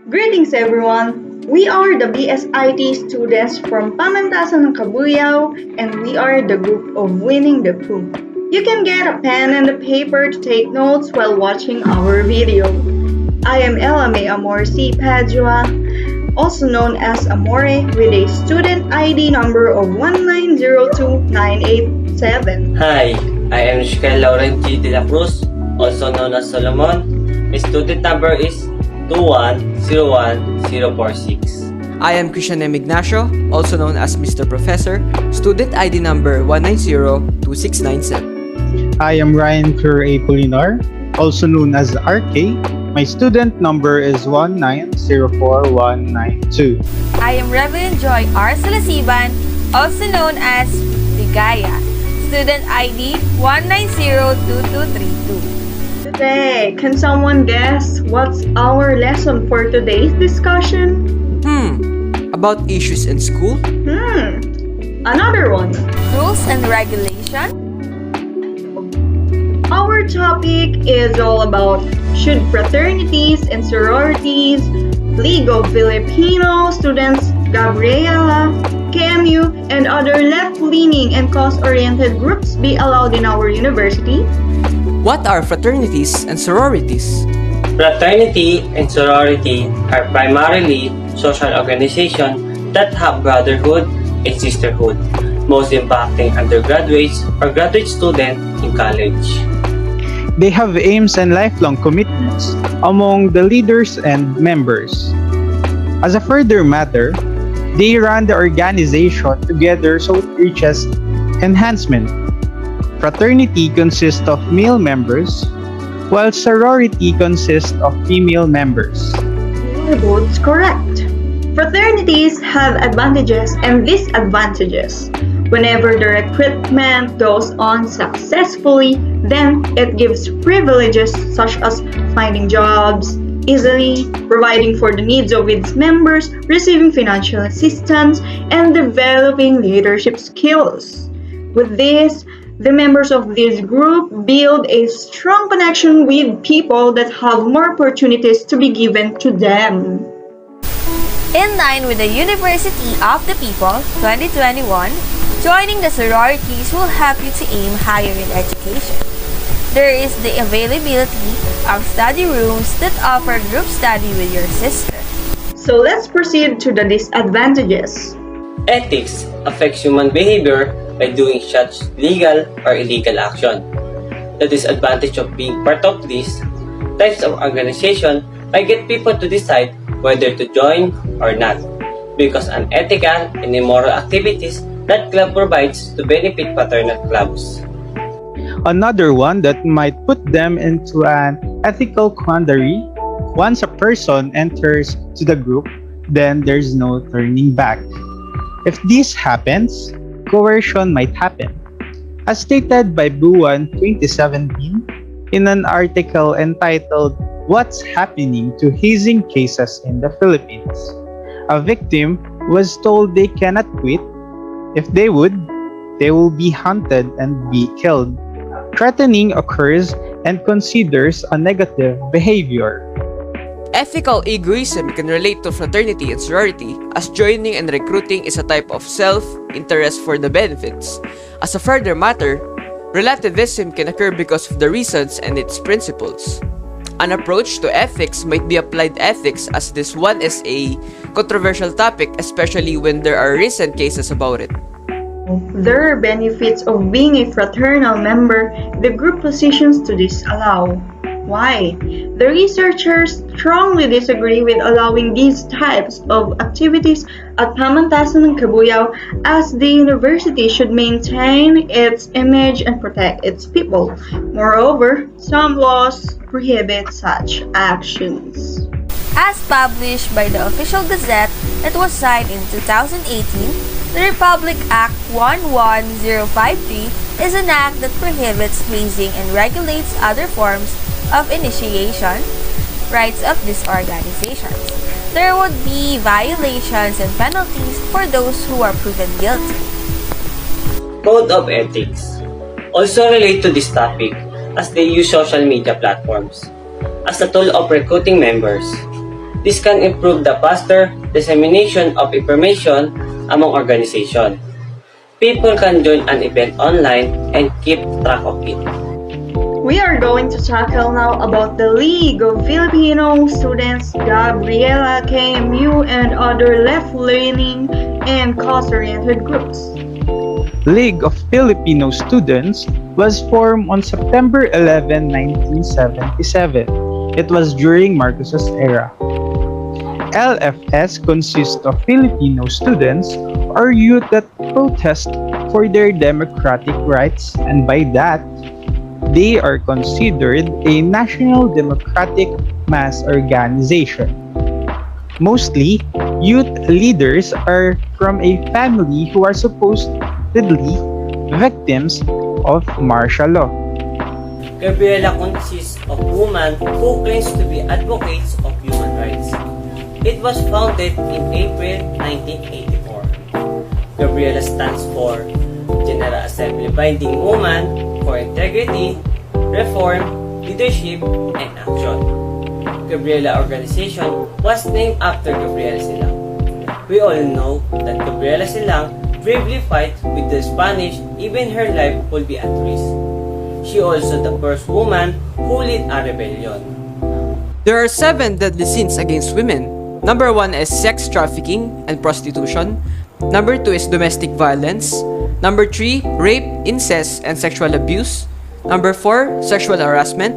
Greetings everyone! We are the BSIT students from Pamantasan Ng Cabuyao and we are the group of Winning the Pooh. You can get a pen and a paper to take notes while watching our video. I am Amor C. Padua, also known as Amor, with a student ID number of 1902987. Hi, I am Kylle Dela Cruz, also known as Solomon. My student number is 2101046. I am Ignacio, also known as Mr. Professor, student ID number 1902697. I am Polinar, also known as RK. My student number is 1904192. I am Revilyn Joy R. Salasiban, also known as Ligaya, student ID 1902232. Today, can someone guess what's our lesson for today's discussion? About issues in school? Another one. Rules and regulation? Our topic is all about should fraternities and sororities, League of Filipino Students, Gabriela, KMU, and other left-leaning and cause-oriented groups be allowed in our university? What are fraternities and sororities? Fraternity and sorority are primarily social organizations that have brotherhood and sisterhood, most impacting undergraduates or graduate students in college. They have aims and lifelong commitments among the leaders and members. As a further matter, they run the organization together so it reaches enhancement. Fraternity consists of male members, while sorority consists of female members. You're both correct. Fraternities have advantages and disadvantages. Whenever the recruitment goes on successfully, then it gives privileges such as finding jobs easily, providing for the needs of its members, receiving financial assistance, and developing leadership skills. With this, the members of this group build a strong connection with people that have more opportunities to be given to them. In line with the University of the People 2021, joining the sororities will help you to aim higher in education. There is the availability of study rooms that offer group study with your sister. So let's proceed to the disadvantages. Ethics affects human behavior by doing such legal or illegal action. The disadvantage of being part of these types of organization might get people to decide whether to join or not, because unethical and immoral activities that club provides to benefit fraternal clubs. Another one that might put them into an ethical quandary: once a person enters to the group, then there's no turning back. If this happens, coercion might happen. As stated by Buwan 2017 in an article entitled "What's Happening to Hazing Cases in the Philippines?", a victim was told they cannot quit. If they would, they will be hunted and be killed. Threatening occurs and considers a negative behavior. Ethical egoism can relate to fraternity and sorority, as joining and recruiting is a type of self-interest for the benefits. As a further matter, relativism can occur because of the reasons and its principles. An approach to ethics might be applied ethics, as this one is a controversial topic, especially when there are recent cases about it. There are benefits of being a fraternal member. The group positions to disallow. Why? The researchers strongly disagree with allowing these types of activities at Pamantasan Ng Cabuyao, as the university should maintain its image and protect its people. Moreover, some laws prohibit such actions. As published by the Official Gazette that was signed in 2018, the Republic Act 11053 is an act that prohibits hazing and regulates other forms of initiation rights of these organizations. There would be violations and penalties for those who are proven guilty. Code of ethics also relate to this topic, as they use social media platforms as a tool of recruiting members. This can improve the faster dissemination of information among organizations. People can join an event online and keep track of it. We are going to tackle now about the League of Filipino Students, Gabriela, KMU, and other left-leaning and cause-oriented groups. League of Filipino Students was formed on September 11, 1977. It was during Marcos's era. LFS consists of Filipino students or youth that protest for their democratic rights, and by that, they are considered a national democratic mass organization. Mostly, youth leaders are from a family who are supposedly victims of martial law. Gabriela consists of women who claims to be advocates of human rights. It was founded in April 1984. Gabriela stands for General Assembly Binding Women for Integrity, Reform, Leadership, and Action. Gabriela organization was named after Gabriela Silang. We all know that Gabriela Silang bravely fight with the Spanish even her life will be at risk. She also the first woman who led a rebellion. There are 7 deadly sins against women. Number 1 is sex trafficking and prostitution. Number 2 is domestic violence. Number 3, rape, incest, and sexual abuse. Number 4, sexual harassment.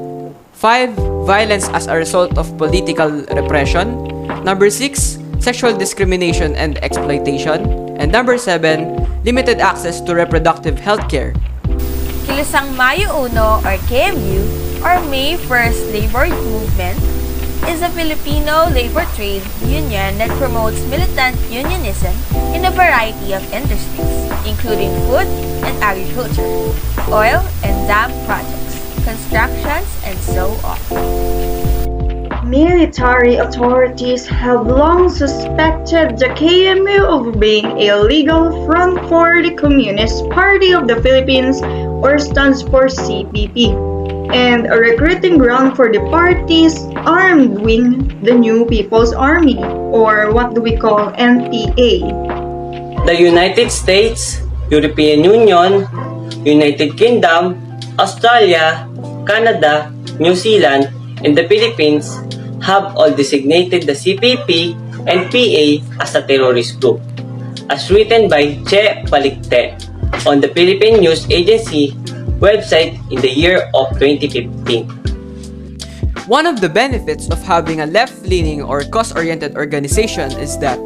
5, violence as a result of political repression. Number 6, sexual discrimination and exploitation. And number 7, limited access to reproductive health care. Kilusang Mayo 1 or KMU or May 1st Labor Movement is a Filipino labor trade union that promotes militant unionism in a variety of industries, including food and agriculture, oil and dam projects, constructions, and so on. Military authorities have long suspected the KMU of being a legal front for the Communist Party of the Philippines, or stands for CPP, and a recruiting ground for the party's armed wing, the New People's Army, or what do we call NPA. The United States, European Union, United Kingdom, Australia, Canada, New Zealand, and the Philippines have all designated the CPP and PA as a terrorist group, as written by Che Balikte on the Philippine News Agency website in the year of 2015. One of the benefits of having a left-leaning or cause-oriented organization is that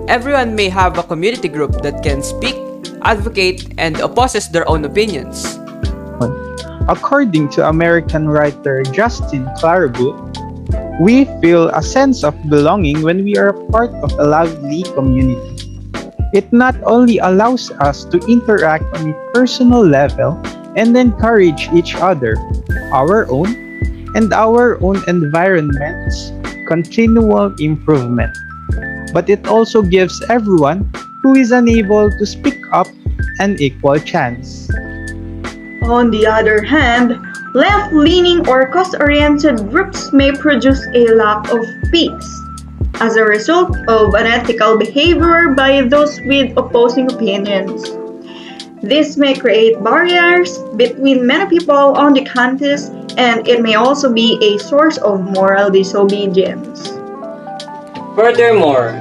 everyone may have a community group that can speak, advocate, and opposes their own opinions. According to American writer Justin Clarebut, we feel a sense of belonging when we are a part of a lively community. It not only allows us to interact on a personal level and encourage each other, our own environment's continual improvement, but it also gives everyone who is unable to speak up an equal chance. On the other hand, left-leaning or cause-oriented groups may produce a lack of peace as a result of unethical behavior by those with opposing opinions. This may create barriers between many people on the campus, and it may also be a source of moral disobedience. Furthermore,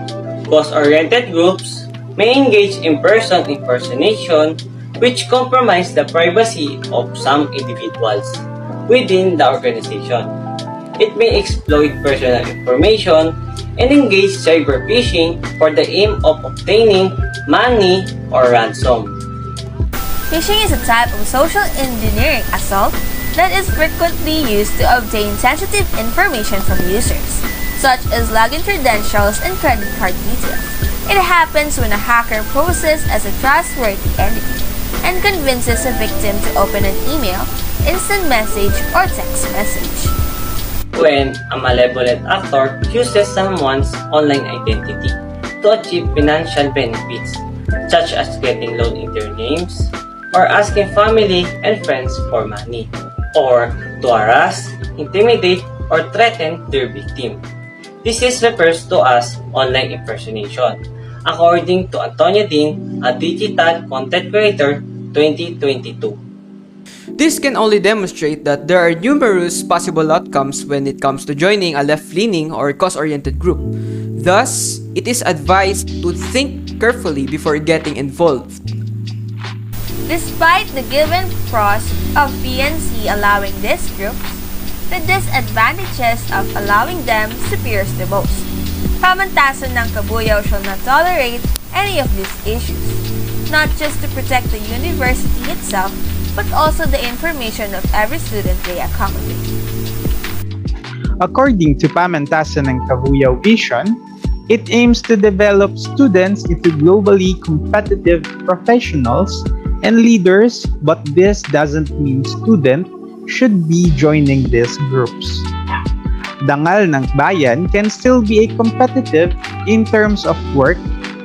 cause-oriented groups may engage in person impersonation, which compromise the privacy of some individuals within the organization. It may exploit personal information and engage cyber phishing for the aim of obtaining money or ransom. Phishing is a type of social engineering assault that is frequently used to obtain sensitive information from users, such as login credentials and credit card details. It happens when a hacker poses as a trustworthy entity and convinces a victim to open an email, instant message, or text message. When a malevolent actor uses someone's online identity to achieve financial benefits, such as getting loan in their names, or asking family and friends for money, or to harass, intimidate, or threaten their victim. This is refers to as online impersonation, according to Antonia Dean, a digital content creator, 2022. This can only demonstrate that there are numerous possible outcomes when it comes to joining a left-leaning or cause-oriented group. Thus, it is advised to think carefully before getting involved. Despite the given pros of PnC allowing these groups, the disadvantages of allowing them superiors the most. Pamantasan ng Cabuyao shall not tolerate any of these issues, not just to protect the university itself, but also the information of every student they accommodate. According to Pamantasan Ng Cabuyao vision, it aims to develop students into globally competitive professionals and leaders, but this doesn't mean students should be joining these groups. Dangal ng bayan can still be a competitive in terms of work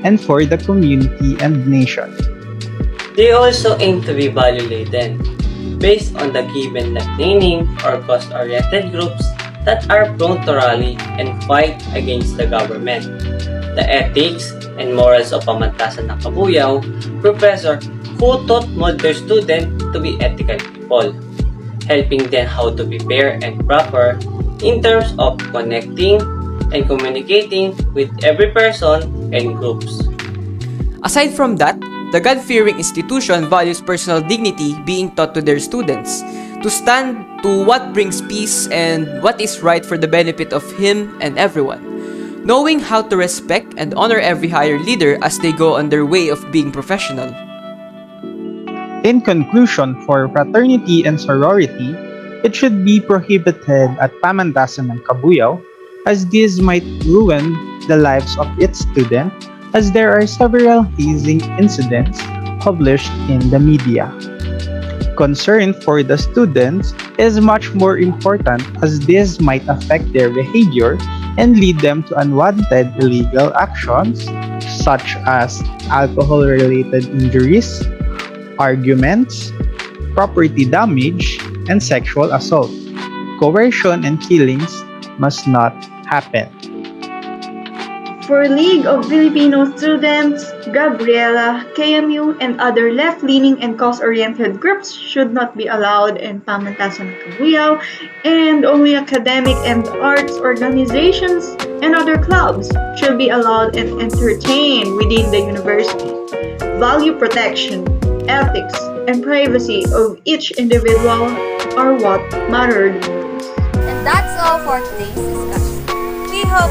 and for the community and nation. They also aim to be value-laden, based on the given left-leaning or cause-oriented groups that are prone to rally and fight against the government. The ethics and morals of Pamantasan ng Cabuyao, professor who taught their students to be ethical people, helping them how to be fair and proper in terms of connecting and communicating with every person and groups. Aside from that, the God-fearing institution values personal dignity being taught to their students, to stand to what brings peace and what is right for the benefit of him and everyone, knowing how to respect and honor every higher leader as they go on their way of being professional. In conclusion, for fraternity and sorority, it should be prohibited at Pamantasan ng Cabuyao, as this might ruin the lives of its students, as there are several hazing incidents published in the media. Concern for the students is much more important, as this might affect their behavior and lead them to unwanted illegal actions such as alcohol-related injuries, arguments, property damage, and sexual assault. Coercion and killings must not happen. For League of Filipino Students, Gabriela, KMU, and other left-leaning and cause-oriented groups should not be allowed in Pamantasan ng Cabuyao, and only academic and arts organizations and other clubs should be allowed and entertained within the university. Value protection, ethics, and privacy of each individual are what matter most. And that's all for today's discussion. We hope